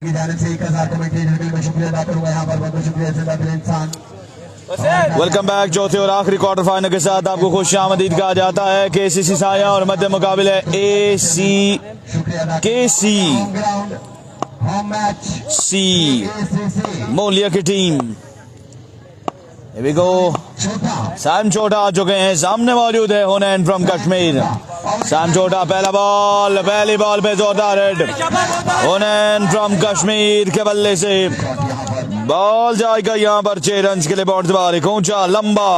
की जानिब से 1000 कमेटी में शुक्रिया अदा करूंगा। यहाँ पर बहुत शुक्रिया जिंदादिल इंसान। Welcome back. चौथे और आखिरी क्वार्टर फाइनल के साथ आपको खुश आमदीद कहा जाता है। केसीसी साया और मध्य मुकाबले केसी मोलिया की टीम। सैम छोटा आ चुके हैं, सामने मौजूद है हुनैन फ्रॉम कश्मीर। सैम छोटा पहली बॉल पे जोरदार हेड। हुनैन फ्रॉम कश्मीर के बल्ले से बॉल जाएगा यहाँ पर 6 रन के लिए। बॉर्ड से बाहर एक ऊंचा लंबा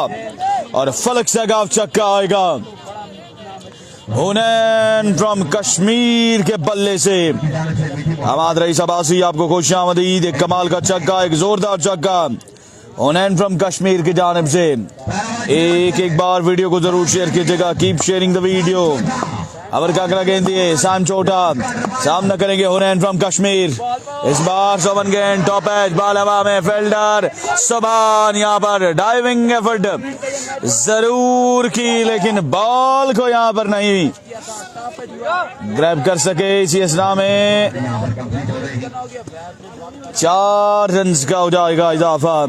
और फलक से गाफ छक्का आएगा हुनैन फ्रॉम कश्मीर के बल्ले से। हमाद रईस अब्बासी आपको खुश आमदीद। एक कमाल का छक्का, एक जोरदार छक्का हुनैन फ्रॉम कश्मीर की जानिब से। एक बार वीडियो को जरूर शेयर कीजिएगा। Keep sharing the video. Over का गेंद दिए सैम छोटा, सामना करेंगे हुनैन फ्रॉम कश्मीर। इस बार सोबन गेंद टॉप एज, बॉल हवा में, फील्डर सुभान यहाँ पर डाइविंग एफर्ट जरूर की, लेकिन बॉल को यहाँ पर नहीं ग्रैब कर सके। इसी असना में 4 रन का हो जाएगा इजाफा।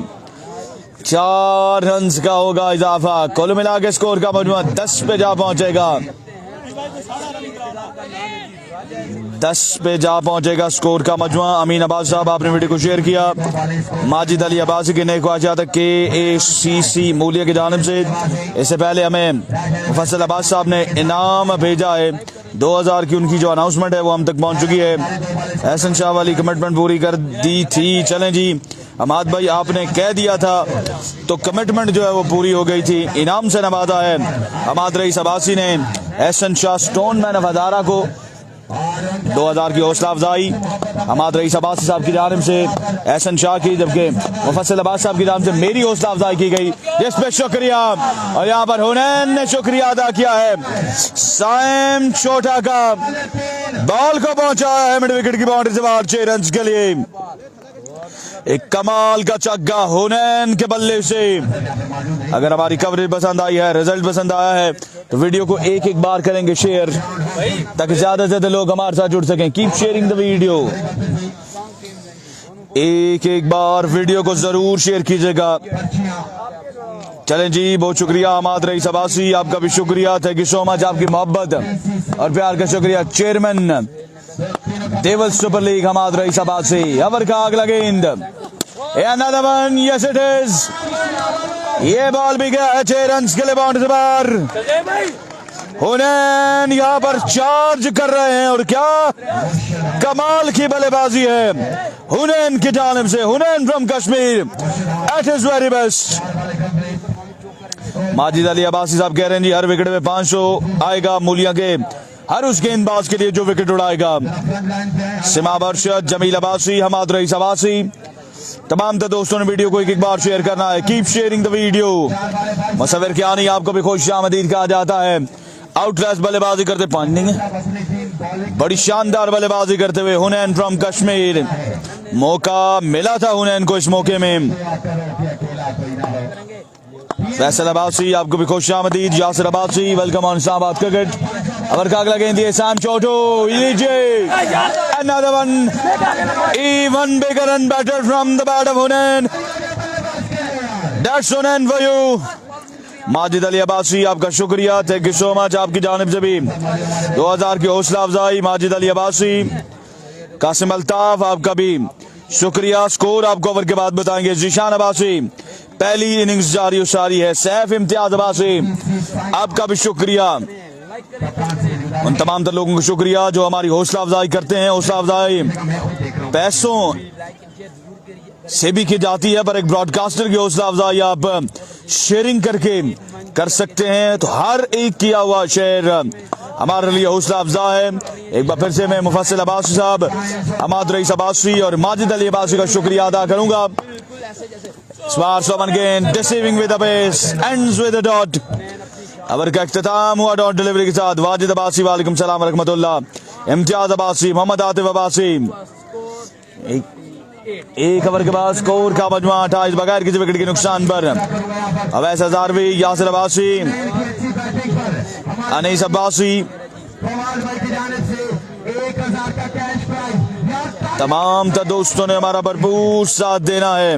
4 रन का होगा इजाफा। कुल मिला के स्कोर का मजमूआ 10 पे जा पहुंचेगा। 10 पे जा पहुंचेगा स्कोर का मजमुआ। अमीन अब्बास साहब आपने वीडियो को शेयर किया। माजिद अली अब्बासी के नए ख्वाजा तक KACC मूलिया की जानिब से। इससे पहले हमें मुफस्सल अब्बास साहब ने इनाम भेजा है। 2000 की उनकी जो अनाउंसमेंट है वो हम तक पहुंच चुकी है। एहसन शाह वाली कमिटमेंट पूरी कर दी थी। चलें जी हमाद भाई, आपने कह दिया था तो कमिटमेंट जो है वो पूरी हो गई थी। इनाम से नवाजा है हमाद रईस अब्बासी ने Ehsan Shah stone man of अदारा को। 2000 की हौसला अफजाई हमाद रईस अब्बासी साहब की जानिब से एहसन शाह की, जबकि मुफस्सल अब्बास साहब की जानिब से मेरी हौसला अफजाई की गई, जिस पे शुक्रिया। और यहाँ पर हुनैन ने शुक्रिया अदा किया है सैम छोटा का। बॉल को पहुंचा है मिड विकेट की बाउंड्री से बाहर 6 रन के लिए। एक कमाल का छक्का हुनैन के बल्ले से। अगर हमारी कवरेज पसंद आई है, रिजल्ट पसंद आया है, तो वीडियो को एक बार करेंगे शेयर, ताकि ज्यादा से ज्यादा लोग हमारे साथ जुड़ सकें। Keep sharing the video. एक बार वीडियो को जरूर शेयर कीजिएगा। चलें जी, बहुत शुक्रिया हमाद रईस अब्बासी, आपका भी शुक्रिया। थैंक यू सो मच, आपकी मोहब्बत और प्यार का शुक्रिया। चेयरमैन देवल सुपर लीग हमाद रईस अब्बासी। अवर का अगला गेंद, another one, yes it is। ये बॉल भी गया है 6 रन के लिए बाउंड्री से बाहर। हुनैन यहाँ पर चार्ज कर रहे हैं और क्या कमाल की बल्लेबाजी है हुनैन की जानिब से। Hunain from Kashmir at his very best. Majid Ali Abbasi साहब कह रहे हैं जी हर विकेट में 500 आएगा मूलिया के हर उस गेंदबाज के लिए जो विकेट उड़ाएगा। सिमा बरशद, जमील अब्बासी, हमाद रईस अब्बासी, तमाम दोस्तों ने वीडियो को एक बार शेयर करना है। Keep sharing the video. Musawwir Kiyani आपको भी खुश आमदीद कहा जाता है। आउटक्लास बल्लेबाजी करते, पानी नहीं है, बड़ी शानदार बल्लेबाजी करते हुए हुनैन फ्रॉम कश्मीर। मौका मिला था हुनैन को इस मौके में। फैसल अब्बासी आपको भी खुश आमदीद। Yasir Abbasi, welcome on Islamabad cricket. Over का अगला गेंद दिए सैम छोटो। Another one, even bigger and better from the bat of Hunain. That's Hunain for you. Majid Ali Abbasi आपका शुक्रिया। थैंक यू सो मच, आपकी जानिब से भी 2000 की हौसला अफजाई। माजिद अली अब्बासी, कासिम अल्ताफ आपका भी शुक्रिया। स्कोर आपको ओवर के बाद बताएंगे। जीशान अब्बासी, पहली इनिंग्स जारी उसारी है। सैफ इम्तियाज अब्बासी, आपका भी शुक्रिया। उन तमाम लोगों को शुक्रिया जो हमारी हौसला अफजाई करते हैं। हौसला अफजाई पैसों से भी की जाती है, पर एक ब्रॉडकास्टर की हौसला अफजाई आप शेयरिंग करके कर सकते हैं। तो हर एक किया हुआ शेयर हमारे लिए हौसला अफजा है। एक बार फिर से मैं मुफस्सिल अब्बासी साहब, हमाद रईस अब्बासी और माजिद अली अब्बासी का शुक्रिया अदा करूंगा। Deceiving with the base, ends with the dot. Over का इख्तिताम हुआ डॉट डिलीवरी के साथ। वाजिद अब्बासी, वालेकुम सलाम व रहमतुल्लाह। इम्तियाज अब्बासी, मोहम्मद आतिफ अब्बासी। एक ओवर के बाद स्कोर का मजमुआ 28 बगैर किसी विकेट के नुकसान पर। अवैस हजारवी, यासिर अब्बासी, अनीस अब्बासी, तमाम दोस्तों ने हमारा भरपूर साथ देना है।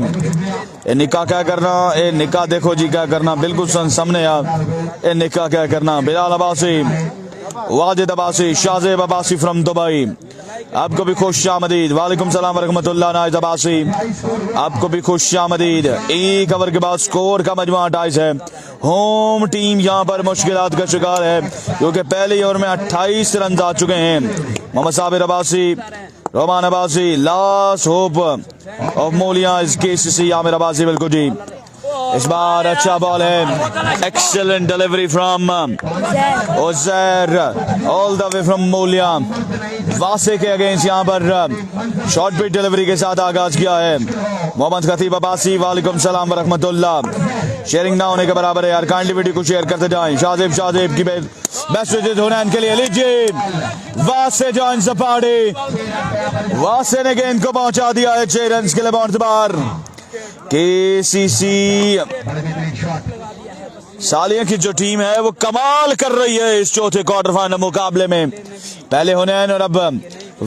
ए निकाह क्या करना, ए निकाह देखो जी क्या करना, बिल्कुल सामने यार। ए निकाह क्या करना, बिलाल अब्बासी, वाजिद अब्बासी, शाहजेब अब्बासी फ्रॉम दुबई, आपको भी खुश आमदीद। वालेकुम सलाम वरहमतुल्लाह। नाइज अब्बासी, आपको भी खुश आमदीद। एक ओवर के बाद स्कोर का मजमा 28 है। होम टीम यहाँ पर मुश्किलात का शिकार है क्योंकि पहले ओवर में 28 रन आ चुके हैं। Mohammad Sabir Abbasi, Roman Abbasi, last hope of Molia इस केसीसी आमिर अब्बासी, बिल्कुल जी। इस बार अच्छा बॉल है, excellent delivery from Uzair all the way from Molia. वासे के अगेंस्ट यहाँ पर शॉर्ट पिच डिलीवरी के साथ आगाज किया है मोहम्मद खतीब अब्बासी। वालेकुम सलाम वरहमतुल्लाह। शेयरिंग ना होने के बराबर है यार, काइंडली वीडियो को शेयर करते जाएं। शाहजेब की बेस्ट विकेट हुनैन के लिए, लीजिए वासे जॉइंस द पार्टी। वासे ने गेंद को पहुंचा दिया है 6 रन के लिए बाउंस बार। केसीसी सालिया की जो टीम है वो कमाल कर रही है इस चौथे क्वार्टर फाइनल मुकाबले में। पहले हुनैन और अब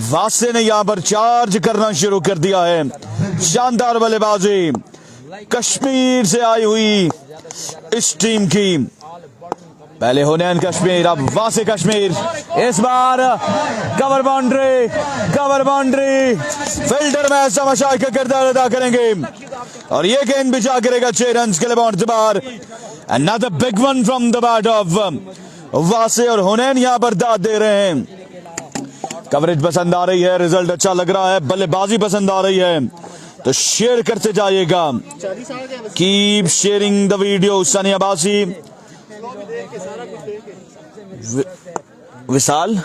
वासे ने यहां पर चार्ज करना शुरू कर दिया है। शानदार बल्लेबाजी कश्मीर से आई हुई इस टीम की। पहले हुनैन कश्मीर, अब वासे कश्मीर। इस बार कवर बाउंड्री फील्डर में समझा का किरदार अदा करेंगे और ये गेंद बिछा करेगा 6 रन के लिए boundary bar. Another big one from the bat of वासे और हुनैन यहाँ पर दाद दे रहे हैं। कवरेज पसंद आ रही है, रिजल्ट अच्छा लग रहा है, बल्लेबाजी पसंद आ रही है तो शेयर करते जाइएगा। Keep sharing the video. Sunny Abbasi, Vishal,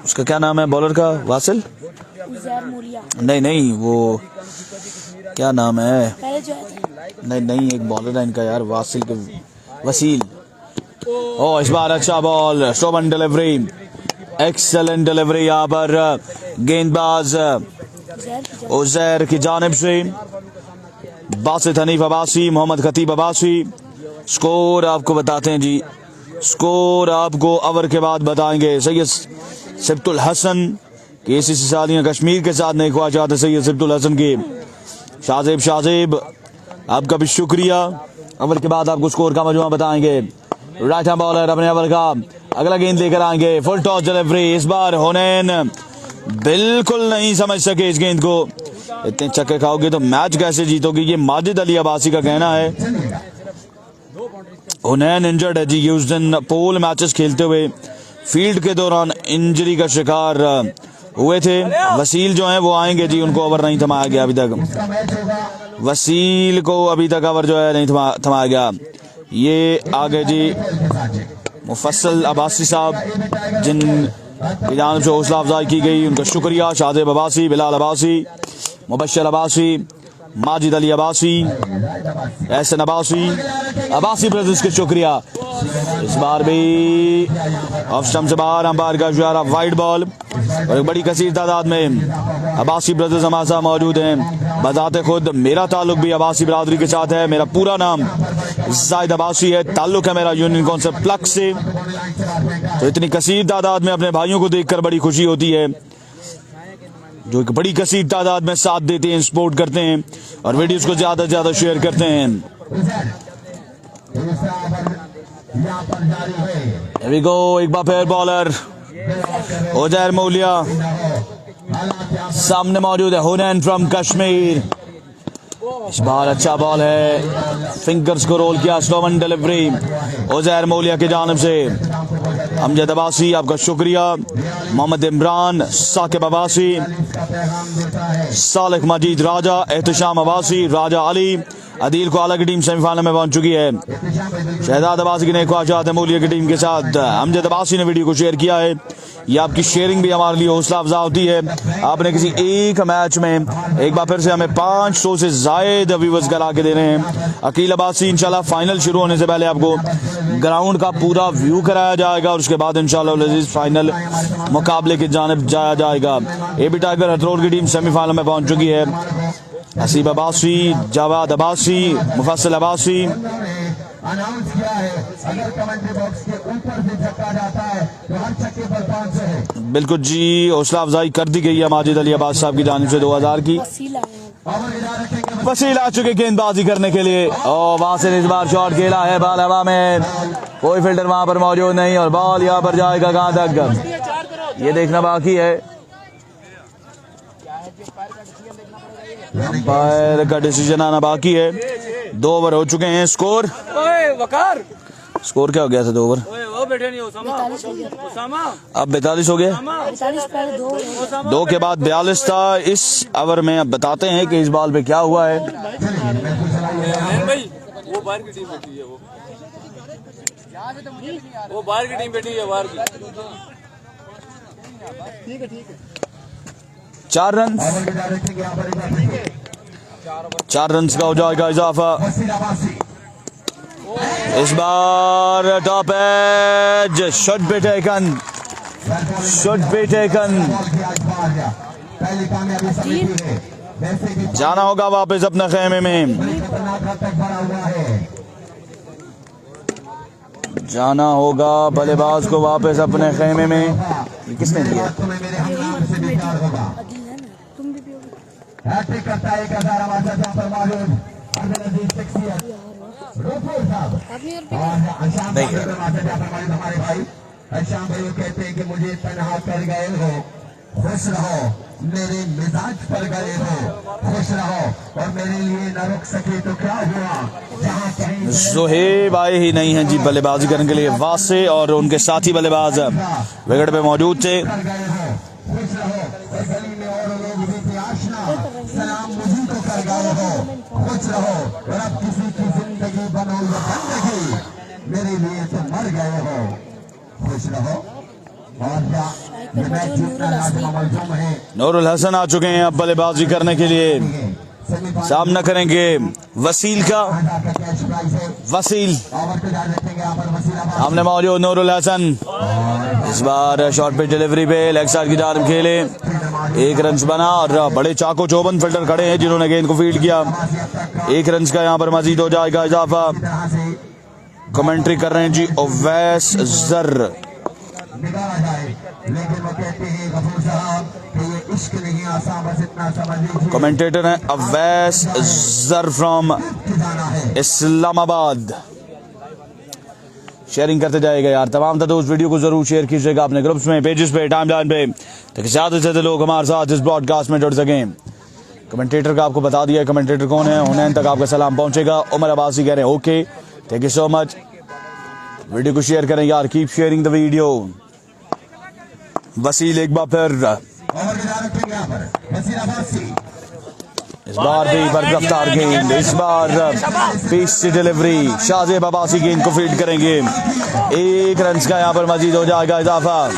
उसका क्या नाम है बॉलर का? वासिल नहीं वो क्या नाम है? नहीं एक बॉलर है इनका यार, वासिल के वसील। ओ इस बार अच्छा बॉल, शोभन डिलीवरी, एक्सेलेंट डिलीवरी यहाँ पर गेंदबाज उजैर की जानिब से। बासित हनीफ अब्बासी, मोहम्मद खतीब अब्बासी। स्कोर आपको बताते हैं जी, स्कोर आपको ओवर के बाद बताएंगे। सैयद सिब्तुल हसन केसीसी सालियां कश्मीर के साथ नहीं ख्वाहिश आते सैयद सिब्तुल हसन की। शाहजेब आपका भी शुक्रिया। ओवर के बाद आपको स्कोर का मजमुआ बताएंगे। राइट हैंड बॉलर अपने ओवर का अगला गेंद लेकर आएंगे। Full toss delivery. इस बार हुनैन बिल्कुल नहीं समझ सके इस गेंद को। इतने छक्के खाओगे तो मैच कैसे जीतोगे, ये माजिद अली अब्बासी का कहना है। हुनैन इंजर्ड है जी, उस दिन पोल मैचेस खेलते हुए फील्ड के दौरान इंजरी का शिकार हुए थे। वसील जो हैं वो आएंगे जी, उनको ओवर नहीं थमाया गया अभी तक। वसील को अभी तक ओवर जो है नहीं थमाया गया। ये आगे जी मुफस्सल अब्बासी साहब जिन की जानिब से हौसला अफजाई की गई, उनका शुक्रिया। शाहजेब अब्बासी, बिलाल अब्बासी, मुबश्शिर अब्बासी, माजिद अली अब्बासी, एहसन अब्बासी ब्रदर्स के शुक्रिया। इस बार भी ऑफ स्टंप से बाहर अंपायर का इशारा, वाइड बॉल और एक बड़ी कसीर तादाद में अब्बासी ब्रदर्स हमारे साथ मौजूद हैं। बजाते खुद मेरा ताल्लुक भी अब्बासी बरादरी के साथ है। मेरा पूरा नाम जाहिद अब्बासी है, ताल्लुक है मेरा यूनियन काउंसिल प्लग से। तो इतनी कसीर तादाद में अपने भाइयों को देखकर बड़ी खुशी होती है जो एक बड़ी कसीर तादाद में साथ देते हैं, सपोर्ट करते हैं और वीडियोस को ज्यादा से ज्यादा शेयर करते हैं। Here we go, एक बार फिर बॉलर उजैर मौलिया, सामने मौजूद है हुनैन फ्रॉम कश्मीर। इस बार अच्छा बॉल है, फिंगर्स को रोल किया, स्लोवन डिलीवरी उजैर मौलिया की जानिब से। अमजद अब्बासी आपका शुक्रिया। मोहम्मद इमरान, साकिब अब्बासी, सालिक मजीद राजा, एहतशाम अब्बासी, राजा अली। अदील को अलग टीम सेमीफाइनल में पहुंच चुकी है। शहजाद अब्बासी की नई ख्वाहिशात है मौलिया की टीम के साथ। अमजद अब्बासी ने वीडियो को शेयर किया है। ये आपकी शेयरिंग भी हमारे लिए हौसला अफजा होती है। आपने किसी एक मैच में एक बार फिर से हमें 500 से ज्यादा व्यूवर्स करा के दे रहे हैं। अकील अब्बासी, इंशाल्लाह फाइनल शुरू होने से पहले आपको ग्राउंड का पूरा व्यू कराया जाएगा और उसके बाद इंशाल्लाह फाइनल मुकाबले की जानिब जाया जाएगा। एबी टाइगर हथरोड की टीम सेमीफाइनल में पहुंच चुकी है। हसीब अब्बासी, जावाद अब्बासी, मुफस्सिल अब्बासी, अनाउंस किया है। अगर कमेंट्री बॉक्स के ऊपर से छक्का जाता है तो हर छक्के पर 500 है। बिल्कुल जी, हौसला अफजाई कर दी गई है माजिद अली अब्बास साहब की जानिब से 2000 की। वसील आ चुके गेंदबाजी करने के लिए और वहां से इस बार शॉट खेला है, बॉल हवा में, कोई फील्डर वहां पर मौजूद नहीं और बॉल यहाँ पर जाएगा कहां तक, ये देखना बाकी है। अंपायर का डिसीजन आना बाकी है। 2 ओवर हो चुके हैं। स्कोर स्कोर क्या हो गया था 2 ओवर? अब 42 हो गया। 2 के बाद 42 था इस ओवर में। अब बताते हैं कि इस बॉल पे क्या हुआ है। वो बाहर की टीम बैठी है, वो बाहर की टीम बैठी है, बाहर की। ठीक है 4 रन, 4 रन का हो जाएगा इजाफा। इस बार top edge, shot be taken, shot be taken. जाना होगा वापस अपने खेमे में, जाना होगा बल्लेबाज को वापस अपने खेमे में। ये किसने दिया? हैट्रिक करता है 1000 हमारे साथ पर मौजूद हमारे भाई अशाम भाई वो कहते हैं कि मुझे तन्हा कर गए हो, खुश रहो, मेरे मिजाज पर गए हो, खुश रहो, और मेरे लिए न रुक सके तो क्या हुआ, जहाँ कहीं जोहेब आए ही नहीं हैं जी बल्लेबाजी करने के लिए। वासे और उनके साथी बल्लेबाज विकेट पे मौजूद थे। खुश रहो, और गली में और लोग भी थे आशना, सलाम मुझी को कर गए हो, खुश रहो, और अब किसी की जिंदगी बनो या बंदगी, मेरे लिए तो मर गए हो, खुश रहो। और क्या ये मैच जीतना लाजिम अमल जुम है। नूरुल हसन आ चुके हैं अब बल्लेबाजी करने के लिए। सामना करेंगे वसील का। वसील हमने मौजूद नूरुल हसन। इस बार शॉट पे डिलीवरी पे लेग साइड की जानिब खेले, 1 रन बना और बड़े चाको चौबंद फील्डर खड़े हैं जिन्होंने गेंद को फील्ड किया। 1 रन का यहाँ पर मजीद हो जाएगा इजाफा। कमेंट्री कर रहे हैं जी ओवैस जर। निकाला जाए, लेकिन वो कहते हैं गफूर साहब कि ये इश्क नहीं आसान, बस इतना समझ लीजिए। कमेंटेटर हैं अवैस जर फ्रॉम इस्लामाबाद। शेयरिंग करते जाएगा यार तमाम दोस्त, वीडियो को जरूर शेयर कीजिएगा अपने ग्रुप्स में, पेजेस पे, टाइमलाइन पे, ताकि ज्यादा से ज्यादा लोग हमारे साथ इस ब्रॉडकास्ट में जुड़ सकें। कमेंटेटर का आपको बता दिया कमेंटेटर कौन है, हुनैन तक आपका सलाम पहुंचेगा। उमर अब्बासी कह रहे हैं okay, thank you so much. Video को शेयर करें यार, कीप शेयरिंग द वीडियो। वसील एक बार फिर इस बार भी बरगफ्तार गेंद, इस बार पीस से डिलीवरी, शाहजेब अब्बासी गेंद को फील्ड करेंगे। 1 रन का यहाँ पर मजीद हो जाएगा इजाफा।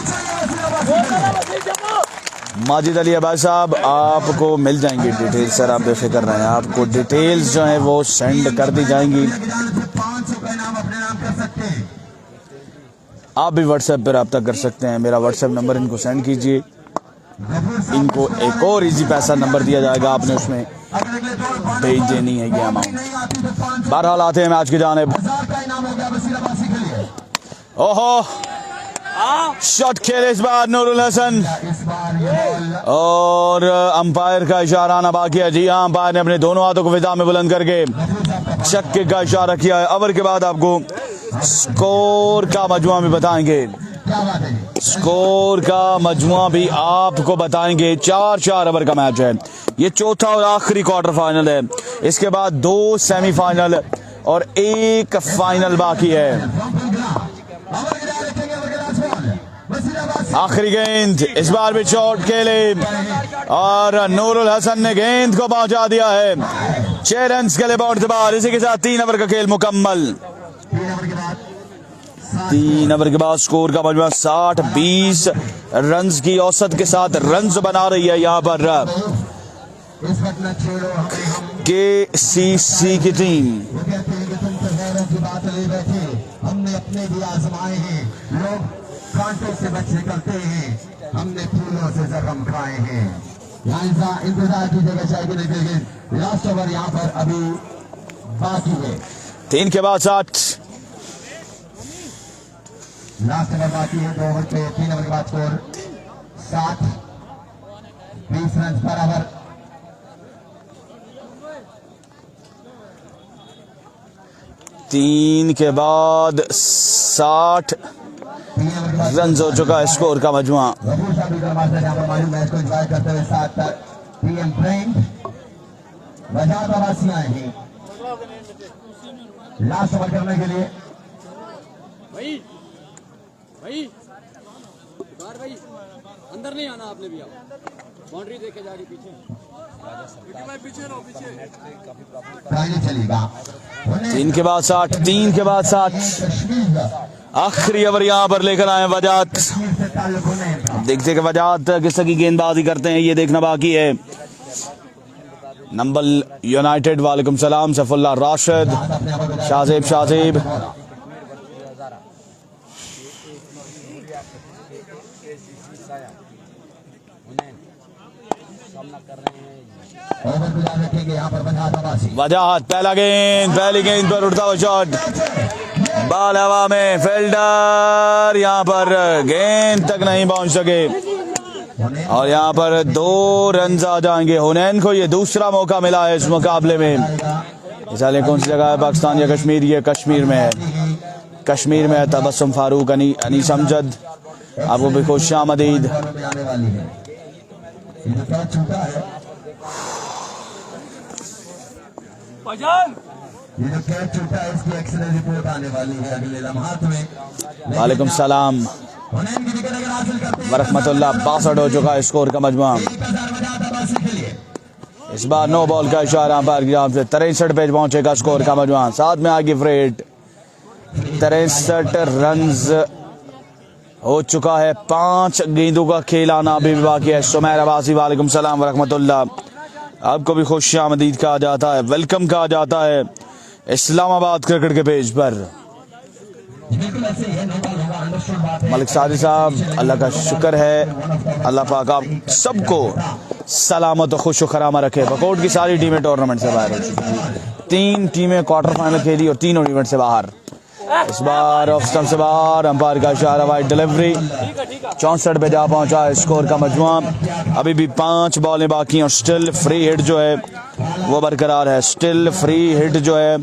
माजिद अली अब्बास साहब आपको मिल जाएंगी डिटेल्स सर, आप बेफिक्र रहें, आपको डिटेल्स जो है वो सेंड कर दी जाएंगी। आप भी व्हाट्सएप पर रब्ता कर सकते हैं, मेरा व्हाट्सएप नंबर इनको सेंड कीजिए। इनको एक और इजी पैसा नंबर दिया जाएगा, आपने उसमें भेज देनी है ये अमाउंट। बहरहाल आते हैं मैच की जानिब। ओहो, शॉट खेले इस बार नूरुल हसन और अंपायर का इशारा आना बाकी है। जी हाँ, अंपायर ने अपने दोनों हाथों को फिजा में बुलंद करके छक्के का इशारा किया है। ओवर के बाद आपको स्कोर का मजमुआ भी बताएंगे, स्कोर का मजमुआ भी आपको बताएंगे। 4 ओवर का मैच है, ये चौथा और आखिरी क्वार्टर फाइनल है। इसके बाद 2 सेमीफाइनल और 1 फाइनल बाकी है। आखिरी गेंद, इस बार भी शॉट खेले और नूरुल हसन ने गेंद को पहुंचा दिया है। 6 रन के लिए बाउंड बार। इसी के साथ 3 ओवर का खेल मुकम्मल। 3 ओवर के बाद स्कोर का मजमुआ 60-20 रन की औसत के साथ रन बना रही है यहाँ पर KCC की टीम। हमने अपने भी आजमाए हैं, लोग कांटों से बच निकलते हैं, हमने फूलों से जख्म खाए हैं। यहाँ इंतजार कीजिएगा चाहिए, लेकिन लास्ट ओवर यहाँ पर अभी बाकी है। 3 के बाद 60 लास्ट ओवर बाकी है 2 ओवर पे 3 ओवर के बाद स्कोर 7 20 रन बराबर। तीन के बाद 60 रन हो चुका है स्कोर का मजमुआ। मैच को एंजॉय करते हुए साथ पीएम ब्रेन वजात आवासियां हैं लास्ट ओवर करने के लिए। भाई भाई कार भाई अंदर नहीं आना आपने भी, आप बाउंड्री देखे जाके पीछे रहो पीछे चलेगा 3 के बाद 60, 3 के बाद 60 आखिरी ओवर यहाँ पर लेकर आए वजात। देखते कि वजात किस तरह की गेंदबाजी करते हैं, ये देखना बाकी है। नंबल यूनाइटेड वालेकुम सलाम, सफुल्ला राशिद, शाहजेब वजाहत पहली गेंद पर उड़ता हुआ शॉट, बाल हवा में, फील्डर यहाँ पर गेंद तक नहीं पहुंच सके और यहाँ पर 2 रन आ जाएंगे। हुनैन को ये दूसरा मौका मिला है इस मुकाबले में। इस हाल कौन सी जगह है पाकिस्तान या कश्मीर? ये कश्मीर में है, कश्मीर में है। तबस्सुम फारूक, अनीस अमजद, आपको भी खुश आमदीद। ये जो कैच छूटा है इसकी एक्सरे रिपोर्ट आने वाली है अगले लम्हात में। वालेकुम सलाम वरहमतुल्लाह। 62 हो चुका है स्कोर का मजमुआ। इस बार 9 बॉल का इशारा अंपायर की जानिब से 63 पे पहुंचेगा स्कोर का मजमुआ। साथ में आगे फ्रेट 63 रन्स हो चुका है। 5 गेंदों का खेल आना अभी भी बाकी है। सुमैर अब्बासी वालेकुम सलाम वरहमतुल्लाह, आपको भी खुश आमदीद कहा जाता है, वेलकम कहा जाता है इस्लामाबाद क्रिकेट के पेज पर। मलिक सादी साहब, अल्लाह का शुक्र है, अल्लाह पाक आप सबको सलामत और खुश खरामा रखे। बकौट की सारी टीमें टूर्नामेंट से बाहर हो चुकी, 3 टीमें क्वार्टर फाइनल खेली और तीनों इवेंट से बाहर। इस बार ऑफ स्टंप से बाहर, अंपायर का इशारा, वाइड डिलीवरी। 64 पे जा पहुंचा है स्कोर का मजमुआ। अभी भी 5 बॉलें बाकी हैं और स्टिल फ्री हिट जो है वो बरकरार है। स्टिल फ्री हिट जो है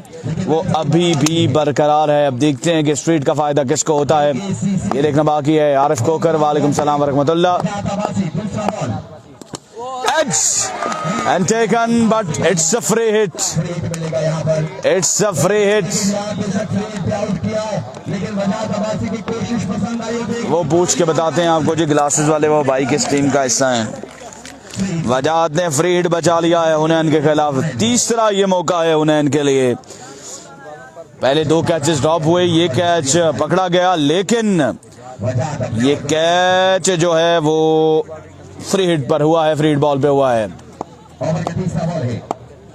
वो अभी भी बरकरार है। अब देखते हैं कि स्ट्रीट का फायदा किसको होता है, ये देखना बाकी है। आरिफ कोकर वालेकुम सलाम वरहमतुल्लाह। Edge and taken, but it's a free hit. It's a free hit. वो पूछ के बताते हैं आपको जी, ग्लासेस वाले वो भाई किस टीम का हिस्सा है। वजात ने फ्री हिट बचा लिया है हुनैन के खिलाफ। तीसरा ये मौका है हुनैन के लिए। पहले 2 कैचेस ड्रॉप हुए, ये कैच पकड़ा गया, लेकिन ये कैच जो है वो फ्री हिट पर हुआ है, फ्री हिट बॉल पे हुआ है।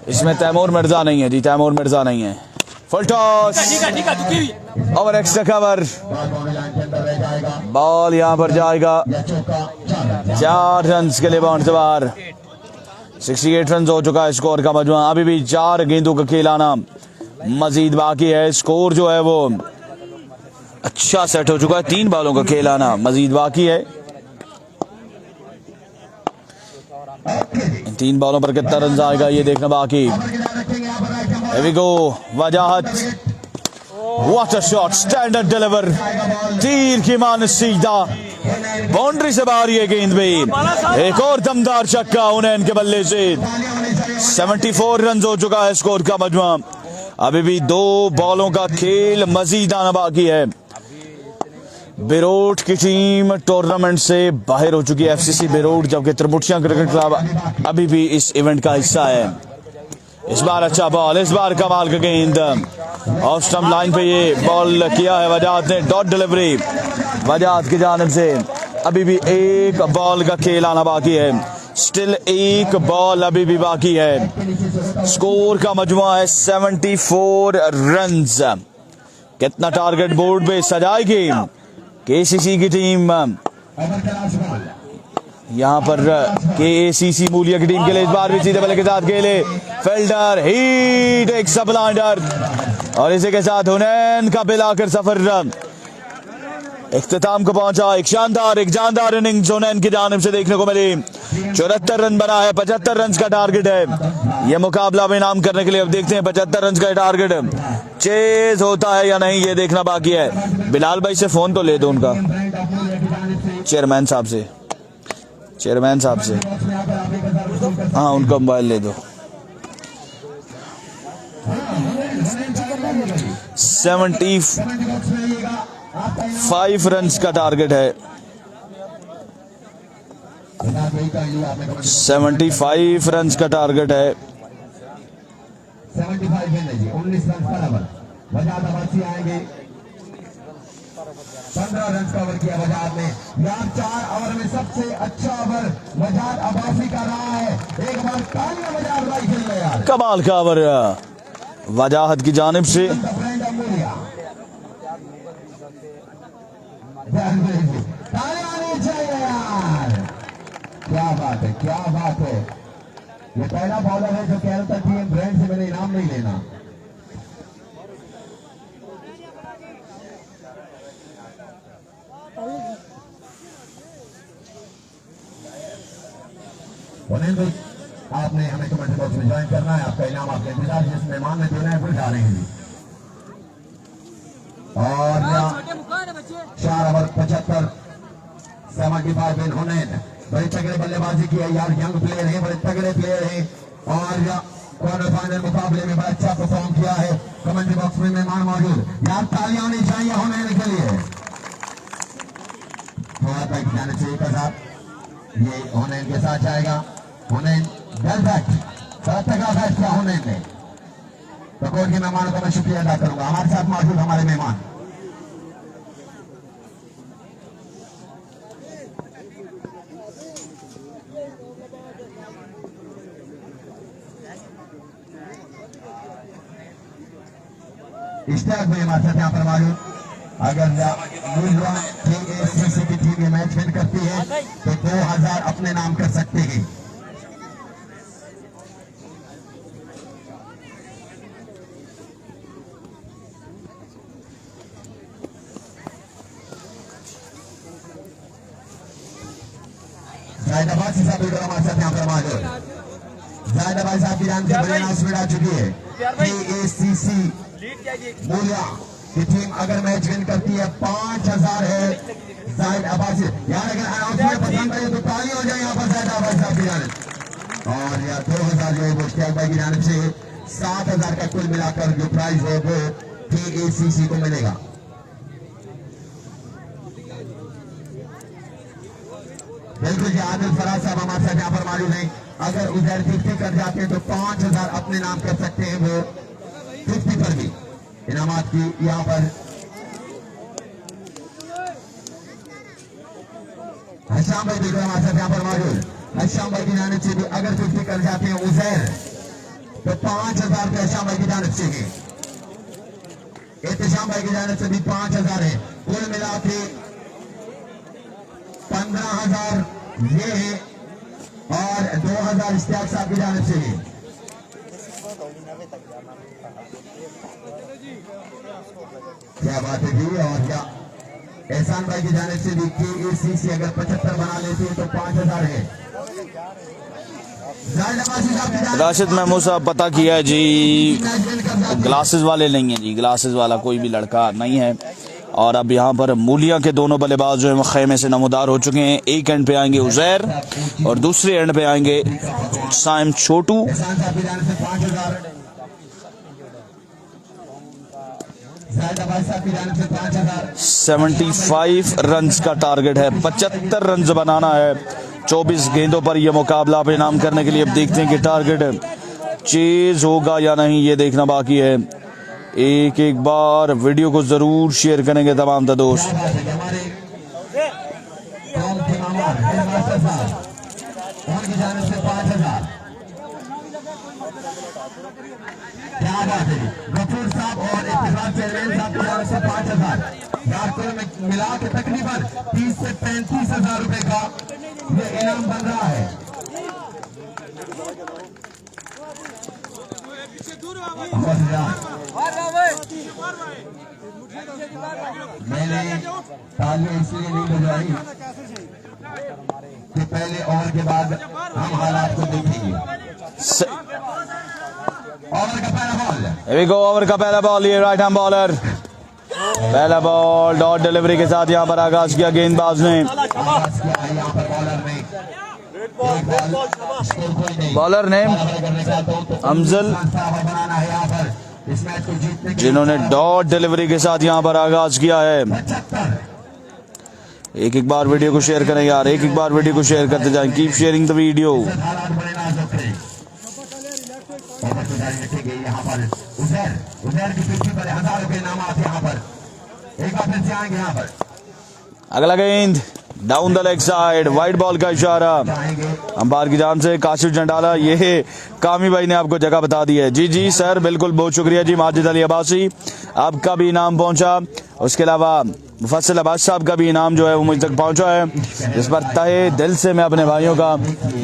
इसमें तैमूर मिर्जा नहीं है जी, तैमूर मिर्जा नहीं है। Full toss, over extra cover, ball यहां पर जाएगा 4 रन के लिए बाउंड से बाहर। 68 रन हो चुका है स्कोर का मजमुआ। अभी भी 4 गेंदों का खेल आना मजीद बाकी है। स्कोर जो है वो अच्छा सेट हो चुका है। 3 बॉलों का खेल आना मजीद बाकी है। 3 बॉलों पर कितना रन आएगा ये देखना बाकी। Here we go, Wajahat, what a shot, standard deliver, तीर की मान सीधा बाउंड्री से बाहर ये गेंद भी। एक और दमदार छक्का हुनैन के बल्ले से। 74 रन हो चुका है स्कोर का मजमुआ। अभी भी 2 बॉलों का खेल मजीद आना बाकी है। बेरोट की टीम टूर्नामेंट से बाहर हो चुकी है, एफसीसी बेरोट, जबकि त्रिपुटिया क्रिकेट क्लब अभी भी इस इवेंट का हिस्सा है। इस बार अच्छा बॉल, इस बार कमाल का गेंद, ऑफ स्टंप लाइन पे ये बॉल किया है वजाहत ने। डॉट डिलीवरी वजाहत की जानिब से। अभी भी 1 बॉल का खेल आना बाकी है। स्टिल 1 बॉल अभी भी बाकी है। स्कोर का मजमुआ है 74 रन्स। कितना टारगेट बोर्ड पे सजाएगी केसीसी की टीम। यहाँ पर केसीसी मूलिया की टीम के लिए इस बार भी सीधे बल्ले के साथ खेले। फील्डर ही टेक्स अ ब्लाइंडर और इसी के साथ हुनैन का बिल आकर सफर इख्तिताम को पहुंचा। एक जानदार इनिंग्स हुनैन की जानिब से देखने को मिली। 74 रन बना है, 75 रन का टारगेट है। यह मुकाबला भी नाम करने के लिए अब देखते हैं 75 रन का टारगेट चेज होता है या नहीं, ये देखना बाकी है। बिलाल भाई से फोन तो ले दो उनका, चेयरमैन साहब से हाँ उनका मोबाइल ले दो। 75 रन का टारगेट है। 75 रन का टारगेट है। 75 जी, 19 रन बराबर। वजाद अब्बासी आएंगे। 15 रन का ओवर किया वजाद ने। यार 4 ओवर में सबसे अच्छा ओवर वजाद अब्बासी का रहा है। एक बार तालियां वजाद भाई खेल रहे यार। कमाल का ओवर वजाहत की जानिब से। तालियां आनी चाहिए यार। क्या बात है, क्या बात है। ये पहला बॉलर है जो कह रहा था टीम ब्रांड से मैंने इनाम नहीं लेना। आपने हमें कमेंट बॉक्स में ज्वाइन करना है। आपका इनाम आपके इंतजार जिस मेहमान ने देना है वो जा रहे हैं जी। और 4 ओवर 75 75 बिन हुनैन बड़े तगड़े बल्लेबाजी की है यार। यंग प्लेयर हैं, बड़े तगड़े प्लेयर हैं और क्वार्टर फाइनल मुकाबले में बड़ा अच्छा परफॉर्म किया है। कमेंट बॉक्स में मेहमान मौजूद यार, तालियां होनी चाहिए हुनैन के लिए। थोड़ा बैठ जाने से 1000 ये हुनैन के साथ जाएगा। हुनैन वेल बैट, बड़ा तगड़ा बैट किया हुनैन ने। तो कोर्ट के मेहमानों का मैं शुक्रिया अदा करूंगा। हमारे साथ मौजूद हमारे मेहमान इश्तियाक भाई हमारे साथ यहाँ पर मौजूद। अगर KACC की टीम ये मैच विन करती है तो 2000 अपने नाम कर सकते हैं। जाहिद अब्बासी साहब हमारे साथ यहाँ पर मौजूद। जाहिद अब्बासी साहब की जान से बड़ी अनाउंसमेंट आ चुकी है। KACC मूल्या की टीम अगर मैच विन करती है 5000 है जाहिद अब्बासी। यार अगर अनाउंसमेंट पसंद है तो ताली हो जाए यहाँ पर जाहिद अब्बासी साहब की जानिब। और यार 2000 जो है वो इश्तियाक भाई की जानिब से 7000 का कुल मिलाकर जो प्राइज है वो KACC को मिलेगा। बिल्कुल जी, आदिल फराज साहब हमारे साथ यहाँ पर मौजूद हैं। अगर उधर 50 कर जाते हैं तो 5000 अपने नाम कर सकते हैं वो 50 पर भी इनामात की। यहाँ पर हशाम भाई बिल्कुल हमारे साथ यहाँ पर मौजूद। हशाम भाई की जानिब से भी अगर 50 कर जाते हैं उजैर तो 5000 रुपये हशाम भाई की जानिब से है। एहतशाम भाई की जानिब से भी 5000 है। कुल मिला के 15000 ये है और 2000 इश्तियाक साहब की जानिब से है। क्या बात है जी। और क्या एहसान भाई की जानिब से भी KACC अगर 75 बना लेती है तो 5000 है। राशिद महमूद साहब पता किया है जी, ग्लासेस वाले नहीं है जी, ग्लासेस वाला कोई भी लड़का नहीं है। और अब यहाँ पर मूलिया के दोनों बल्लेबाज जो है खेमे से नमूदार हो चुके हैं। एक एंड पे आएंगे उजैर और दूसरे एंड पे आएंगे साइम छोटू। 75 रन का टारगेट है, 75 रन बनाना है 24 गेंदों पर यह मुकाबला पे नाम करने के लिए। अब देखते हैं कि टारगेट चेज होगा या नहीं, ये देखना बाकी है। एक बार वीडियो को जरूर शेयर करेंगे तमाम दोस्त। क्या बात है गफूर साहब और इत्तेफाक चेयरमैन साहब की तरफ से 5000 यार कुल मिला के तकरीबन 30 से 35,000 रुपए का ये इनाम बन रहा है। मैंने तालियां इसलिए नहीं बजवाई कि पहले ओवर के बाद हम हालात को देखेंगे। ओवर का पहला ball, Here we go, over का पहला बॉल, ये राइट हैंड बॉलर, पहला बॉल डॉट डिलीवरी के साथ यहाँ पर आगाज किया गेंदबाज ने। यहाँ पर बॉलर ने बॉलर ने अमजल, बनाना है यहाँ पर इस मैच को जीतने के जिन्होंने डॉट डिलीवरी के साथ यहाँ पर आगाज किया है। एक एक बार वीडियो को शेयर करें यार, एक एक बार वीडियो को शेयर करते जाएं। Keep sharing the video. हालात बड़े नाजुक थे। यहाँ पर उजैर की पिछली पर 1000 रुपए इनामात यहाँ पर एक बार फिर से आएंगे। यहाँ पर अगला गेंद down the leg side, wide ball का इशारा अंपायर की जान से। काशिफ जंडाला, ये कामी भाई ने आपको जगह बता दी है। जी जी सर, बिल्कुल, बहुत शुक्रिया जी। माजिद अली अब्बासी, आपका भी इनाम पहुंचा। उसके अलावा मुफस्सिल अब्बास साहब का भी इनाम जो है वो मुझ तक पहुंचा है, जिस पर तहे दिल से मैं अपने भाइयों का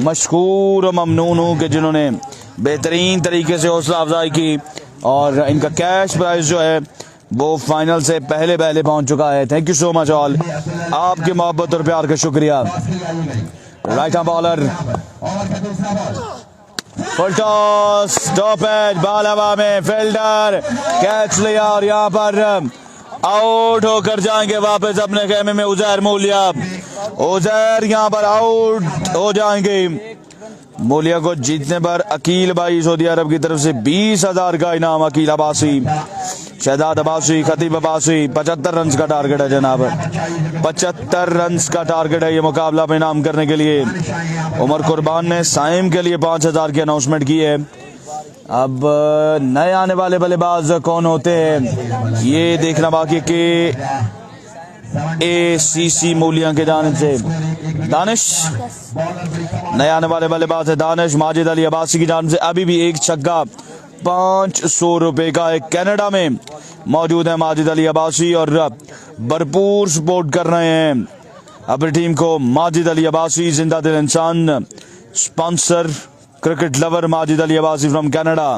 मशकूर और ममनून हूँ कि जिन्होंने बेहतरीन तरीके से हौसला अफजाई की और इनका कैश प्राइज जो है वो फाइनल से पहले पहुंच चुका है। Thank you so much all, आपकी मोहब्बत और प्यार का शुक्रिया। Right hand bowler, full toss, top edge, ball हवा में, फील्डर कैच लिया और यहाँ पर आउट होकर जाएंगे वापस अपने खेमे में उजैर मूलिया। उजैर यहाँ पर आउट हो जाएंगे। मूलिया को जीतने पर अकील भाई सऊदी अरब की तरफ से 20,000 का इनाम। अकील अब्बासी, शहजाद अब्बासी, खतीब अब्बासी, 75 रन का टारगेट है जनाब, 75 रन का टारगेट है ये मुकाबला में इनाम करने के लिए। उमर कुर्बान ने साइम के लिए 5,000 की अनाउंसमेंट की है। अब नए आने वाले बल्लेबाज कौन होते हैं ये देखना बाकी के ACC मूलिया के जानिब से दानिश, नए आने वाले बल्लेबाज है दानिश। माजिद अली अब्बासी की जानिब से अभी भी एक छक्का 500 रुपए का है। कनाडा में मौजूद है माजिद अली अब्बासी और भरपूर सपोर्ट कर रहे हैं अपनी टीम को। माजिद अली अब्बासी, जिंदा दिल इंसान, sponsor cricket lover Majid Ali Abbasi from Canada.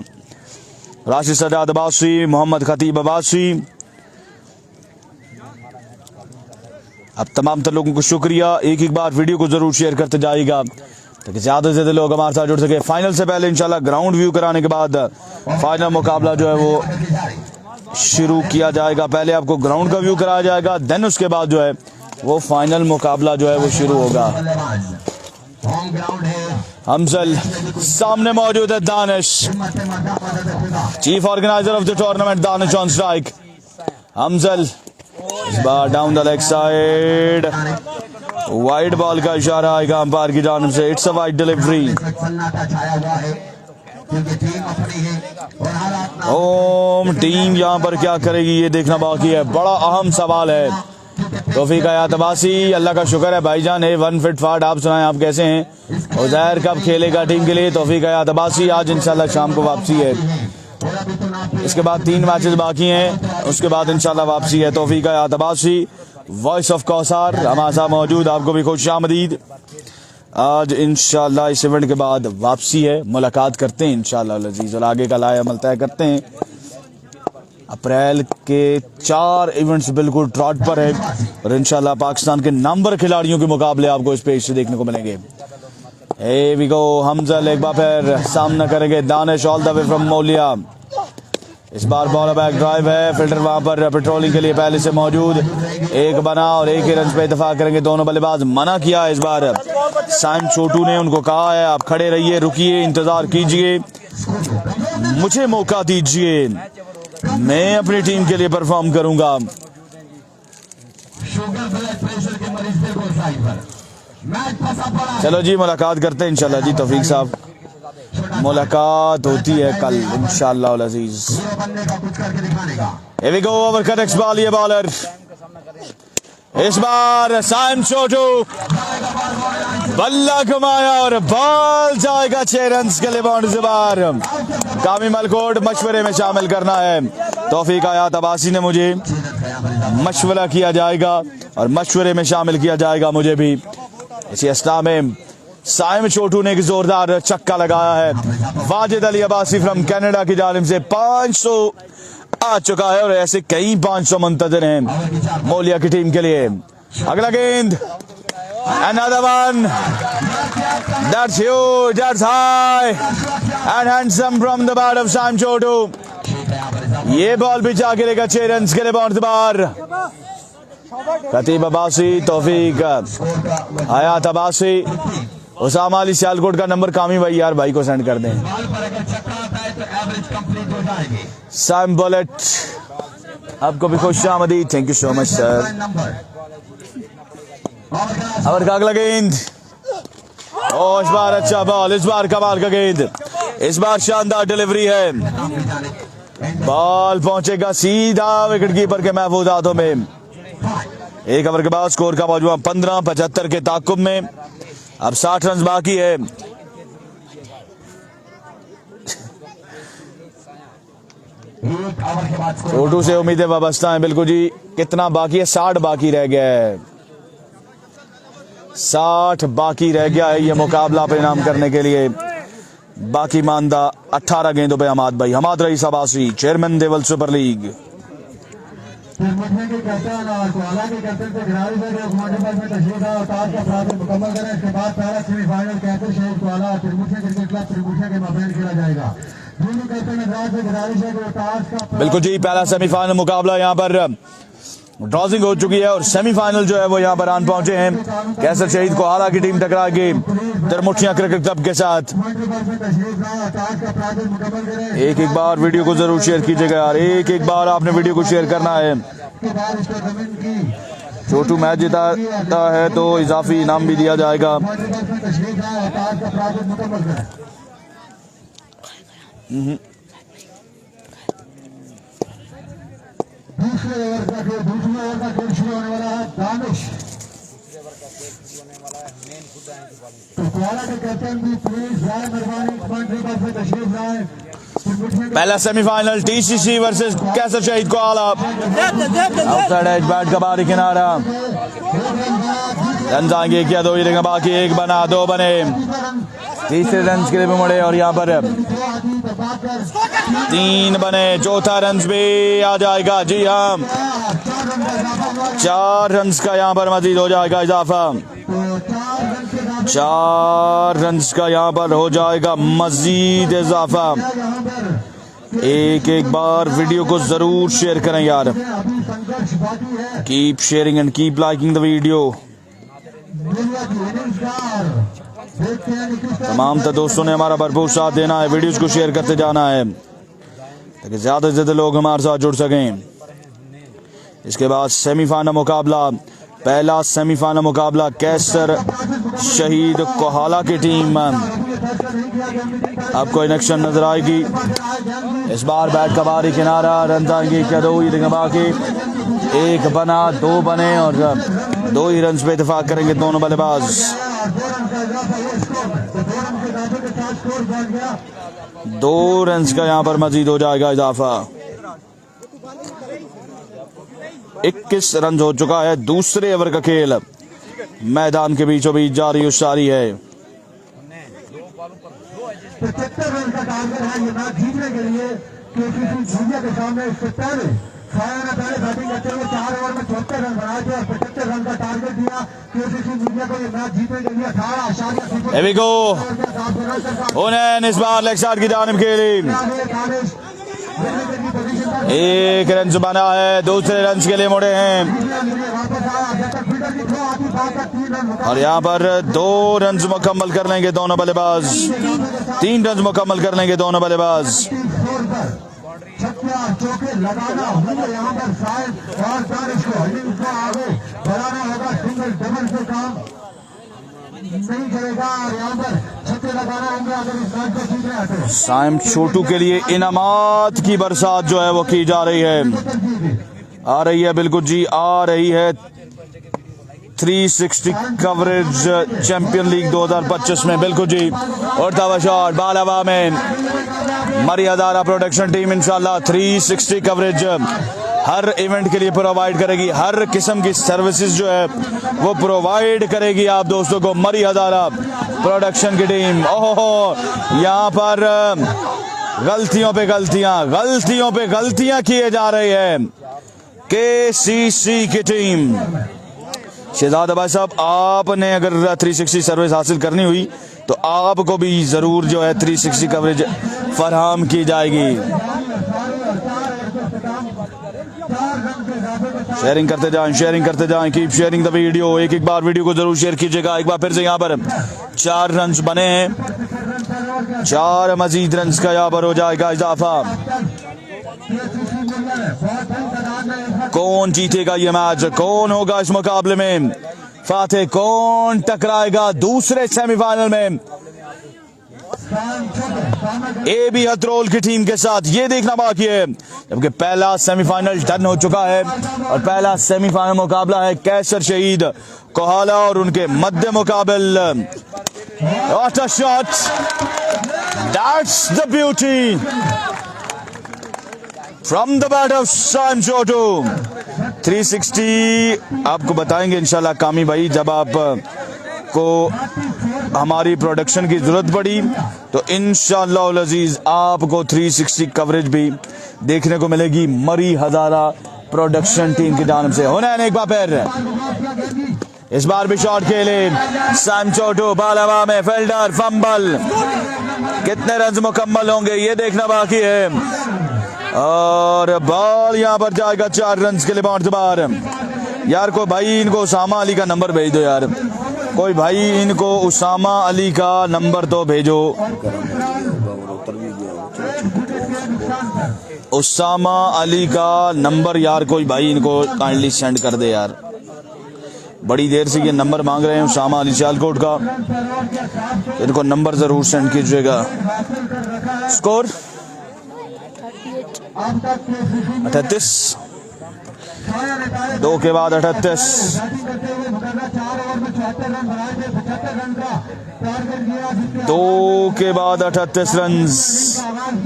Rashid Sajjad Abbasi, Mohammad Khateeb Abbasi, अब तमाम तर लोगों को शुक्रिया। एक एक बार वीडियो को जरूर शेयर करते जाइएगा ताकि ज्यादा से ज्यादा लोग हमारे साथ जुड़ सके। फाइनल से पहले इंशाल्लाह ग्राउंड व्यू कराने के बाद फाइनल मुकाबला जो है वो शुरू किया जाएगा। पहले आपको ग्राउंड का व्यू कराया जाएगा, देन उसके बाद जो है वो फाइनल मुकाबला जो है वो शुरू होगा। हमजल, सामने मौजूद है Danish, chief organiser of the tournament Danish on strike. Hamzal इस बार down the leg side, wide ball का इशारा आएगा अंपायर की जानिब से। It's a wide delivery. ओम टीम यहाँ पर क्या करेगी ये देखना बाकी है, बड़ा अहम सवाल है। तौफीक हयात अब्बासी, अल्लाह का शुक्र है भाईजान है 1 फिट फाट। आप सुनाएं, आप कैसे हैं? उजैर कब खेलेगा टीम के लिए? तौफीक हयात अब्बासी, आज इंशाल्लाह शाम को वापसी है। इसके बाद 3 मैचेस बाकी हैं, उसके बाद इंशाल्लाह वापसी है। तौफीक हयात अब्बासी, वॉइस ऑफ कौसार हमारे साथ मौजूद, आपको भी खुशामदीद। आज इंशाल्लाह इस इवेंट के बाद वापसी है, मुलाकात करते हैं इंशाल्लाह अज़ीज़ और आगे का लाए अमल तय करते हैं। अप्रैल के 4 इवेंट्स बिल्कुल ट्रॉट पर है और इंशाल्लाह पाकिस्तान के नंबर खिलाड़ियों के मुकाबले आपको इस पेज से देखने को मिलेंगे। Here we go, हमजल एक बार फिर सामना करेंगे Danish all the way from Maulia. इस बार बॉल बैक ड्राइव है, फिल्डर वहां पर पेट्रोलिंग के लिए पहले से मौजूद। एक बना और एक ही रन पे इत्तेफाक करेंगे दोनों बल्लेबाज। मना किया इस बार साइम छोटू ने, उनको कहा है आप खड़े रहिए, रुकिए, इंतजार कीजिए, मुझे मौका दीजिए, मैं अपनी टीम के लिए परफॉर्म करूंगा। चलो जी मुलाकात करते हैं इंशाल्लाह जी। तौफीक साहब, मुलाकात होती है कल इंशाल्लाह अज़ीज़। Here we go, ओवर का नेक्स्ट बॉल, ये बॉलर इस बार साइम छोटू, बल्ला घुमाया और बॉल जाएगा 6 रन के लिए बाउंड्री से बाहर। कामी मलकोट मशवरे में शामिल करना है। तौफीक हयात अब्बासी ने मुझे मशवरा किया जाएगा और मशवरे में शामिल किया जाएगा मुझे भी। इसी अस्ना में साइम छोटू ने एक जोरदार चक्का लगाया है। वाजिद अली अब्बासी फ्रॉम कनाडा की जानिब से 500 आ चुका है और ऐसे कई 500 मुंतजर हैं मोलिया की टीम के लिए। अगला गेंद, another one, that's huge, that's high and handsome from the bat of Saim छोटू। ये बॉल भी जाके लेगा 6 रन के लिए बाउंस बार। खतीब अब्बासी, तौफीक, हयात अब्बासी, उसामा अली सियालकोट का नंबर कामी भाई यार भाई को सेंड कर दें। साइम बुलेट, आपको भी खुश आमदीद, thank you so much sir. और का अगला गेंद, इस बार अच्छा बॉल, इस बार कमाल का गेंद, इस बार शानदार डिलीवरी है। बॉल पहुंचेगा सीधा विकेट कीपर के महफूज हाथों में। एक ओवर के बाद स्कोर का मौजूदा 15-75 के ताकुब में। अब 60 रन बाकी है। छोटू से उम्मीदें वाबस्ता है, बिल्कुल जी। कितना बाकी है? 60 बाकी रह गया है। 60 बाकी रह गया है ये मुकाबला परिणाम करने के लिए। बाकी मानदा 18 गेंदों पे हमाद भाई, हमाद रईस अब्बासी, चेयरमैन देवल सुपर लीग। बिल्कुल जी, पहला सेमीफाइनल मुकाबला यहाँ पर ड्रॉजिंग हो चुकी है और सेमीफाइनल जो है वो यहाँ पर आन पहुंचे हैं। कैसर शहीद को आला की टीम टकराएगी तिरमुठिया क्रिकेट क्लब के साथ। एक बार वीडियो को जरूर शेयर कीजिएगा यार, एक बार आपने वीडियो को शेयर करना है। छोटू मैच जिताता है तो इजाफी इनाम भी दिया जाएगा। दूसरे ओवर का खेल शुरू होने वाला है। दानिश तो कोला के कैप्टन भी प्लीज राय मेहरबानी कमेंट्री बॉक्स में तशरीफ लाएं। पहला सेमीफाइनल टीसीसी वर्सेस कैसर शहीद को आला। आउटसाइड एज बैट का बाहरी किनारा। रन आएंगे क्या? 2 ही रहेगा बाकी, 1 बना, 2 बने। तीसरे रन के लिए भी मुड़े और यहाँ पर 3 बने। चौथा रन भी आ जाएगा। जी हाँ, 4 रन का यहाँ पर मजीद हो जाएगा इजाफा। 4 रन का यहाँ पर हो जाएगा मजीद इजाफा। एक बार वीडियो को जरूर शेयर करें यार। Keep sharing and keep liking the video. तमाम दोस्तों ने हमारा भरपूर साथ देना है, वीडियोस को शेयर करते जाना है ताकि ज्यादा से ज्यादा लोग हमारे साथ जुड़ सकें। इसके बाद सेमीफाइनल मुकाबला, पहला सेमीफाइनल मुकाबला कैसर शहीद कोहाला की टीम। आपको इनेक्शन नजर आएगी। इस बार बैट का बाहरी किनारा। रन आएंगे क्या? 2 ही रहेंगे बाकी, 1 बना, 2 बने और 2 ही रन पे इत्तेफाक करेंगे दोनों बल्लेबाज। 2 रन का यहाँ पर मजीद हो जाएगा इजाफा। 21 रन हो चुका है। दूसरे ओवर का खेल मैदान के बीचों बीच जारी उसारी है। 75 रन का टारगेट है ये मैच जीतने के लिए। केसीसी के सामने इससे पहले बैटिंग करते हुए 4 ओवर में 74 रन बनाए थे और 75 रन का टारगेट दिया केसीसी मीडिया को ये मैच जीतने के लिए। 18 इस बार लेग साइड की जानिब खेली। 1 रन बना है। दूसरे रन के लिए मुड़े हैं और यहाँ पर 2 रन मुकम्मल कर लेंगे दोनों बल्लेबाज। 3 रन मुकम्मल कर लेंगे दोनों बल्लेबाज। चौके लगाना होगा यहाँ पर शायद और दानिश को इनिंग्स को आगे बढ़ाना होगा। सिंगल डबल से काम नहीं चलेगा और यहाँ पर छक्के लगाना होंगे अगर इस मैच को जीतना है तो। साइम छोटू के लिए इनामात की बरसात जो है वो की जा रही है। आ रही है, बिल्कुल जी आ रही है। 360 कवरेज चैंपियन लीग 2025 में, बिल्कुल जी। और दावा शॉट बाल हवा में। मरियादारा प्रोडक्शन टीम इंशाल्लाह 360 कवरेज हर इवेंट के लिए प्रोवाइड करेगी, हर किस्म की सर्विसेज जो है वो प्रोवाइड करेगी आप दोस्तों को मरी हजारा प्रोडक्शन की टीम। ओहो, यहाँ पर गलतियों पे गलतियां किए जा रही है KCC की टीम। शहजाद भाई साहब, आपने अगर 360 सर्विस हासिल करनी हुई तो आपको भी जरूर जो है 360 कवरेज फराहम की जाएगी। शेयरिंग करते जाएं, कीप शेयरिंग द वीडियो। एक बार वीडियो को जरूर शेयर कीजिएगा। एक बार फिर से यहाँ पर 4 रन बने हैं, 4 मजीद रन का यहाँ पर हो जाएगा इजाफा। कौन जीतेगा ये मैच, कौन होगा इस मुकाबले में फातेह, कौन टकराएगा दूसरे सेमीफाइनल में AB हथरोल की टीम के साथ, ये देखना बाकी है। जबकि पहला सेमीफाइनल डन हो चुका है और पहला सेमीफाइनल मुकाबला है कैसर शहीद कोहाला और उनके मध्य मुकाबल। What a shot, that's the beauty from the bat of Sam Chhotu. 360 आपको बताएंगे इंशाल्लाह कामी भाई, जब आप को हमारी प्रोडक्शन की जरूरत पड़ी तो इंशाअल्लाह उल अजीज आपको 360 कवरेज भी देखने को मिलेगी मरी हजारा प्रोडक्शन टीम की जानिब से। होना है एक बार फिर, इस बार भी शॉट खेले सैम छोटू, बाल हवा में, फील्डर फंबल, कितने रन मुकम्मल होंगे ये देखना बाकी है। और बॉल यहाँ पर जाएगा 4 रन के लिए बार। यार कोई भाई इनको उसामा अली का नंबर भेज दो यार, कोई भाई इनको उसामा अली का नंबर तो भेजो। उसामा अली का नंबर यार कोई भाई इनको काइंडली सेंड कर दे यार, बड़ी देर से ये नंबर मांग रहे हैं उसामा अली सियालकोट का, इनको नंबर जरूर सेंड कीजिएगा। स्कोर 38, 2 के बाद 38, 2 के बाद 38 run.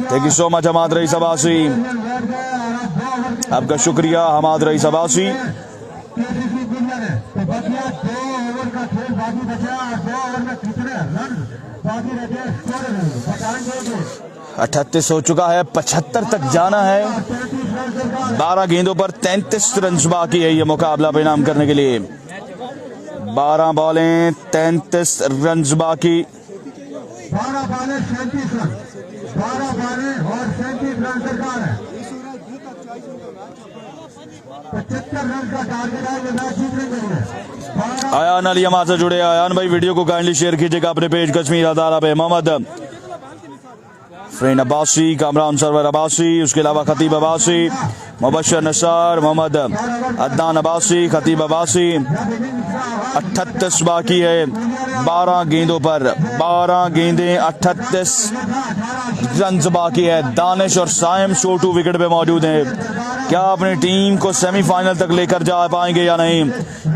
Thank you so much Hamad Raees Abbasi, आपका शुक्रिया हमाद रईस अब्बासी। 38 हो चुका है, 75 तक जाना है। 12 गेंदों पर 33 रन बाकी है ये मुकाबला परिणाम करने के लिए। 12 बॉलें 33 रन बाकी। 12 बॉलें 37 रन, 12 बॉलें और 37 रन सरकार है। 75 रन का टारगेट है, ये मैच जीतने के लिए। आयान अली हमारे से जुड़े। आयान भाई वीडियो को काइंडली शेयर कीजिएगा अपने पेज कश्मीर अदारा पे। मोहम्मद फ्रेंड अब्बासी, कामरान सरवर अब्बासी, उसके अलावा खतीब अब्बासी, मुबशर नसार, मोहम्मद अदनान अब्बासी, खतीब अब्बासी। 38 बाकी है 12 गेंदों पर, 12 गेंदें 38 रन बाकी है। दानिश और साइम छोटू विकेट पे मौजूद हैं। क्या अपनी टीम को सेमीफाइनल तक लेकर जा पाएंगे या नहीं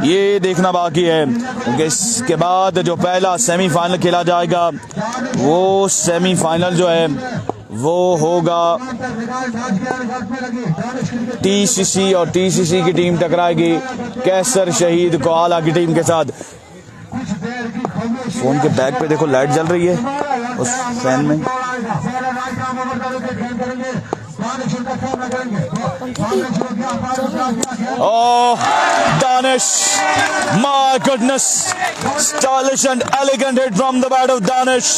ये देखना बाकी है, क्योंकि इसके बाद जो पहला सेमीफाइनल खेला जाएगा वो सेमीफाइनल जो है वो होगा TCC और TCC की टीम टकराएगी कैसर शहीद कोहाला की टीम के साथ। फोन के बैक पे देखो लाइट जल रही है उस फैन में। Oh, Danish! My goodness! Stylish and elegant hit from the bat of Danish.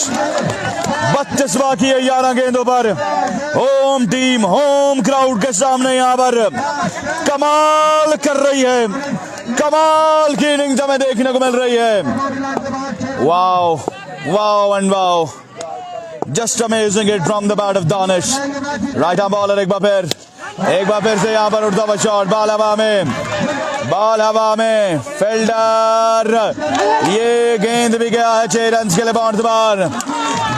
32 बाकी है 11 गेंदों पर। होम टीम होम क्राउड के सामने यहाँ पर कमाल कर रही है, कमाल की इनिंग्स हमें देखने को मिल रही है। Wow wow and wow, just amazing hit from the bat of Danish. Right arm bowler एक बार फिर से यहाँ पर उड़ता हुआ शॉट, बॉल हवा में, फील्डर, ये गेंद भी गया है 6 रन के लिए बाउंड बार।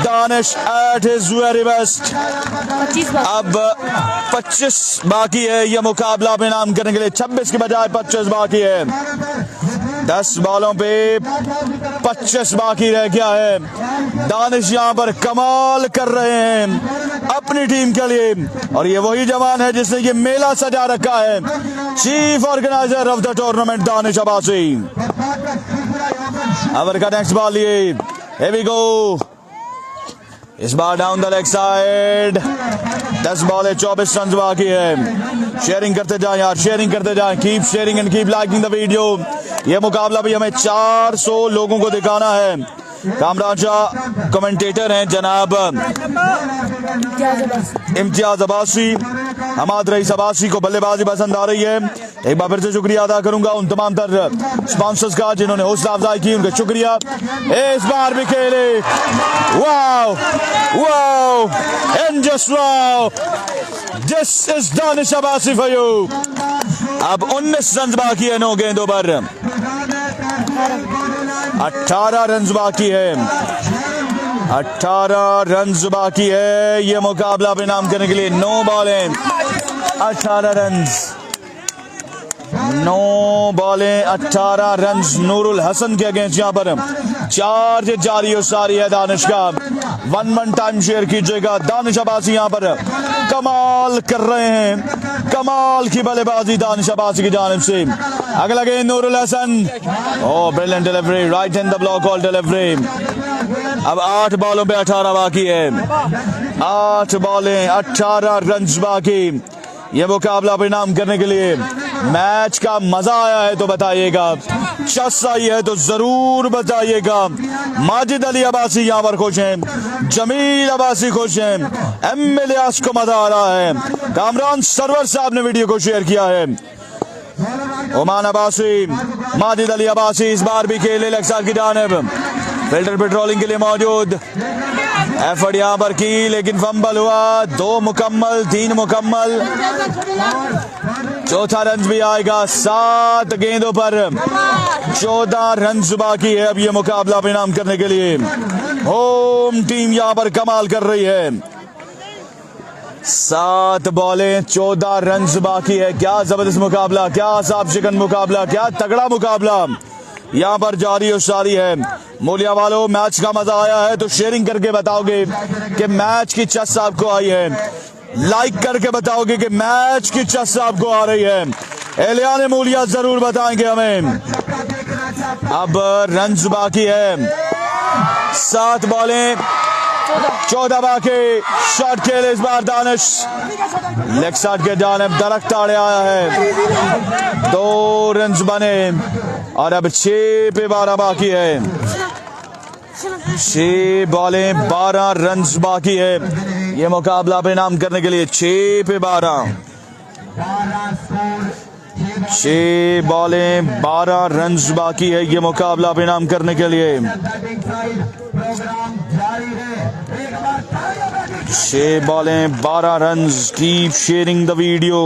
Danish eight his very best. अब 25 बाकी है ये मुकाबला परिणाम करने के लिए, 26 के बजाय 25 बाकी है। 10 बॉलों पे 25 बाकी रह गया है। दानिश यहाँ पर कमाल कर रहे हैं अपनी टीम के लिए, और ये वही जवान है जिसने ये मेला सजा रखा है। Chief organiser of the tournament Danish Abbasi. Over का नेक्स्ट बॉल लिए, here we go। इस बार down the leg side. 10 ball है, 24 रन बाकी है। शेयरिंग करते जाए यार, शेयरिंग करते जाए, keep sharing and keep liking the video. ये मुकाबला भी हमें 400 लोगों को दिखाना है। कामरान शाह कमेंटेटर हैं जनाब इम्तियाज अब्बासी। हमाद रईस अब्बासी को बल्लेबाजी पसंद आ रही है। एक बार फिर से शुक्रिया अदा करूंगा उन तमाम तर स्पॉन्सर्स का जिन्होंने हौसला अफजाई की, उनका शुक्रिया। इस बार भी खेले, wow wow and just wow, this is Danish Abbasi for you. अब 19 रन बाकी है 9 गेंदों पर, 18 रन बाकी है, 18 रन बाकी है। ये मुकाबला पे नाम करने के लिए 9 बॉलें 18 रन, 9 बॉलें 18 रन नूरुल हसन के अगेंस्ट यहाँ पर चार्ज जारी और सारी है दानिश का। 1 टाइम शेयर कीजिएगा। दानिश अब्बासी यहाँ पर कमाल कर रहे हैं, कमाल की बल्लेबाजी दानिश अब्बासी की जानिब से। अगला गेंद Nurul Hasan, oh brilliant delivery, right in the block hole delivery. अब 8 बॉलों पे 18 बाकी है, 8 बॉलें 18 रन बाकी। ये मुकाबला परिणाम करने के लिए मैच का मजा आया है तो बताइएगा, चस आई है तो जरूर बताइएगा। माजिद अली अब्बासी यहाँ पर खुश हैं, जमील अब्बासी खुश हैं, एम इलियास को मजा आ रहा है। कामरान सरवर साहब ने वीडियो को शेयर किया है। ओमान अब्बासी, माजिद अली अब्बासी इस बार भी खेले लेग साइड की जानिब, फिल्टर पेट्रोलिंग के लिए मौजूद। एफर्ट यहाँ पर की लेकिन फंबल हुआ। 2 मुकम्मल, 3 मुकम्मल, चौथा रन भी आएगा। 7 गेंदों पर 14 रन बाकी है। अब ये मुकाबला परिणाम करने के लिए होम टीम यहाँ पर कमाल कर रही है। 7 बॉलें 14 रन बाकी है। क्या जबरदस्त मुकाबला, क्या साफ शिकन मुकाबला, क्या तगड़ा मुकाबला यहाँ पर जारी और सारी है। मूलिया वालों, मैच का मजा आया है तो शेयरिंग करके बताओगे कि मैच की चस आपको आई है, लाइक करके बताओगे कि मैच की चस आपको आ रही है। एलियान मूलिया जरूर बताएंगे हमें। अब रन बाकी है, 7 बॉलें 14 बाकी। शॉट खेले इस बार दानिश, लेग साइड के जानिब दरख्त आड़े आया है। 2 रन बने और अब 6 पे 12 बाकी है। 6 बॉलें 12 रन बाकी है। ये मुकाबला परिणाम करने के लिए 6 पे 12, 6 बॉलें 12 रन बाकी है। ये मुकाबला परिणाम करने के लिए 6 बॉलें 12 run. Keep sharing the video.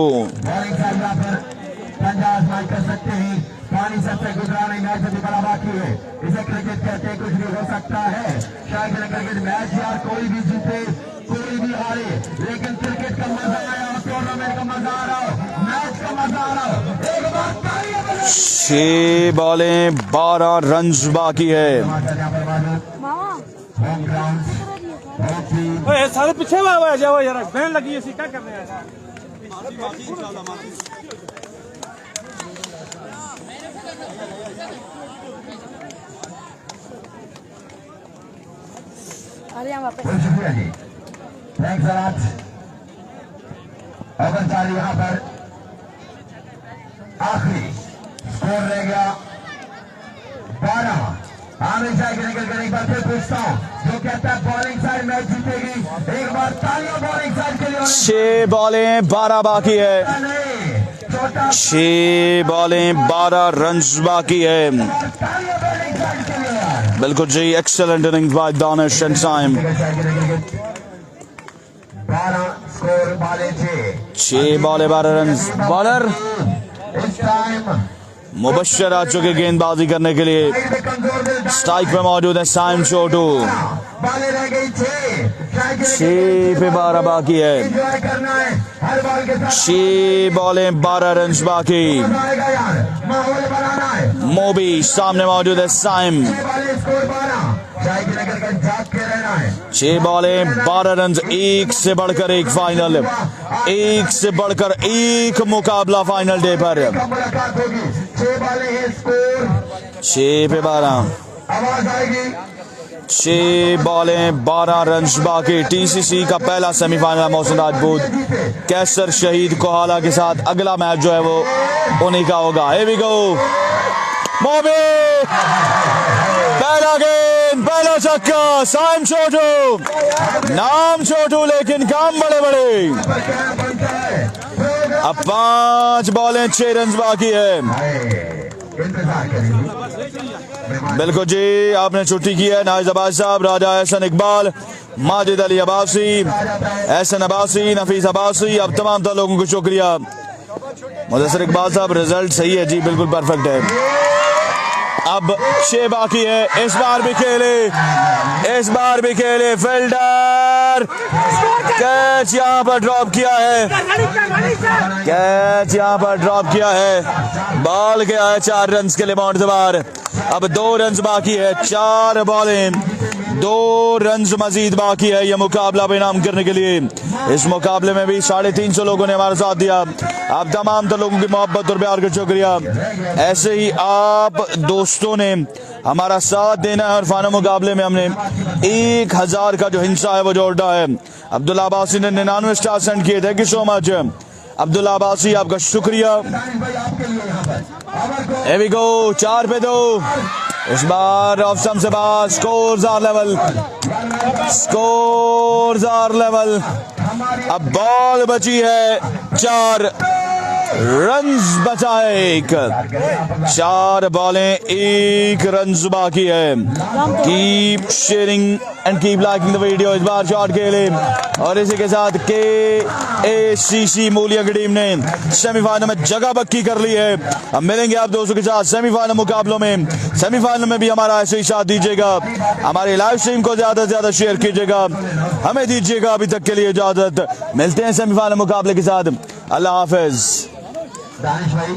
पानी सबसे गुजरा नहीं, मैच अभी बड़ा बाकी है। इसे क्रिकेट कहते कुछ भी हो सकता है। शायद क्रिकेट मैच यार कोई भी जीते कोई भी हारे, लेकिन क्रिकेट का मजा आया, टूर्नामेंट का मजा आ रहा हो, मैच का मजा आ रहा हो। एक बार 6 बॉलें 12 रन बाकी है। सारे पीछे जाओ यार, बैन लगी है, क्या कर रहे हैं। शुक्रिया जी, थैंक्स अ लॉट। ओवर जारी यहाँ पर आखिरी स्कोर रह गया 12। हमेशा के निकल कर एक बार फिर पूछता हूँ, जो कहता है बॉलिंग साइड मैच जीतेगी, एक बार तालियां बॉलिंग साइड के लिए। 6 बॉलें 12 बाकी है, 6 बॉलें 12 रन बाकी है। बिल्कुल जी, excellent innings by Danish and time. 6 बॉलें 12 रन। बॉलर मुबश्शिर आ चुके गेंदबाजी करने के लिए। स्ट्राइक पे मौजूद है साइम छोटू। 6 पे 12 बाकी है। हर बॉल के साथ 6 बॉलें 12 रन बाकी। आएगा यार, माहौल बनाना है। मोबी सामने मौजूद है साइम। 6 बॉलें स्कोर 12, चाय की नगर का जाग के रहना है। 6 बॉलें 12 रन, एक से बढ़कर एक फाइनल, एक से बढ़कर एक मुकाबला फाइनल डे पर। कब मुलाकात होगी? 6 बॉलें हैं स्कोर, 6 पे 12, आवाज आएगी। 6 बॉलें 12 रन बाकी। टीसीसी का पहला सेमीफाइनल मोहसिन राजपूत कैसर शहीद कोहाला के साथ। अगला मैच जो है वो उन्हीं का होगा। Here we go, मोबी, पहला गेंद, पहला छक्का। साइम छोटू, नाम छोटू लेकिन काम बड़े बड़े। अब 5 बॉलें 6 रन बाकी है। इंतजार करेंगे। बिल्कुल जी, आपने छुट्टी की है। नाइज अब्बास साहब, राजा एहसन इकबाल, माजिद अली अब्बासी, एहसन अब्बासी, नफीस अब्बासी, अब तमाम लोगों को शुक्रिया। मुदस्सिर इकबाल साहब, रिजल्ट सही है जी, बिल्कुल परफेक्ट है। अब 6 बाकी है। इस बार भी खेले फील्डर, कैच यहाँ पर ड्रॉप किया है, कैच यहाँ पर ड्रॉप किया है। बॉल गया है 4 रन के लिए बाउंड बार। अब 2 रन बाकी है, 4 बॉलें 2 रन मजीद बाकी है ये मुकाबला बेनाम करने के लिए। इस मुकाबले में भी 350 लोगों ने हमारा साथ दिया। आप तमाम लोगों की मोहब्बत और प्यार का शुक्रिया। ऐसे ही आप दोस्तों ने हमारा साथ देना है और फाइनल मुकाबले में हमने 1000 का जो हिस्सा है वो जोड़ा है। अब्दुल्ला अब्बासी ने 99 स्टार सेंड किए। Thank you so much Abdullah Abbasi, आपका शुक्रिया। Here we go, 4 पे 2। इस बार ऑफ स्टंप से बाहर। Scores are level. अब बॉल बची है 4 रन बचा है 1। 4 बॉलें 1 रन बाकी है। Keep sharing and keep liking the video. इस बार शॉट खेले और इसी के साथ KACC मूलिया की टीम ने सेमीफाइनल में जगह पक्की कर ली है। अब मिलेंगे आप दोस्तों के साथ सेमीफाइनल मुकाबलों में। सेमीफाइनल में भी हमारा ऐसे ही साथ दीजिएगा। हमारी लाइव स्ट्रीम को ज्यादा से ज्यादा शेयर कीजिएगा। हमें दीजिएगा अभी तक के लिए इजाजत। मिलते हैं सेमीफाइनल मुकाबले के साथ। अल्लाह हाफिज। दानिश भाई।